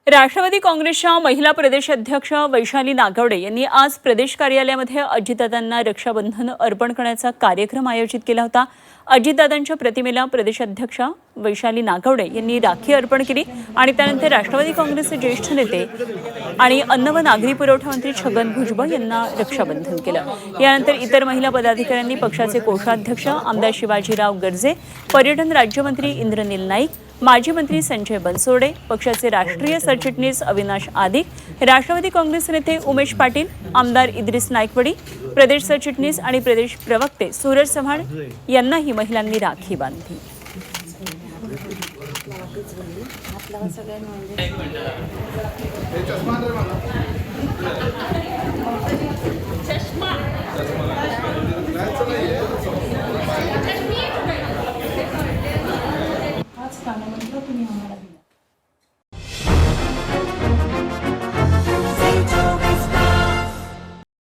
राष्ट्रवादी काँग्रेसच्या महिला प्रदेशाध्यक्ष वैशाली नागवडे यांनी आज प्रदेश कार्यालयामध्ये अजितदादांना रक्षाबंधन अर्पण करण्याचा कार्यक्रम आयोजित केला होता। अजितदादांच्या प्रतिमेला प्रदेशाध्यक्ष वैशाली नागवडे यांनी राखी अर्पण केली आणि त्यानंतर राष्ट्रवादी काँग्रेसचे ज्येष्ठ नेते आणि अन्न व नागरी पुरवठा मंत्री छगन भुजबळ यांना रक्षाबंधन केलं। यानंतर इतर महिला पदाधिकाऱ्यांनी पक्षाचे कोषाध्यक्ष आमदार शिवाजीराव गर्जे, पर्यटन राज्यमंत्री इंद्रनील नाईक, माजी मंत्री संजय बनसोडे, पक्षाचे राष्ट्रीय सरचिटणीस अविनाश आदिक, राष्ट्रवादी काँग्रेस नेते उमेश पाटील, आमदार इद्रिस नाईकवडी, प्रदेश सरचिटणीस आणि प्रदेश प्रवक्ते सूरज चव्हाण यांनाही महिलांनी राखी बांधली। आज कानामधलं तुम्ही आम्हाला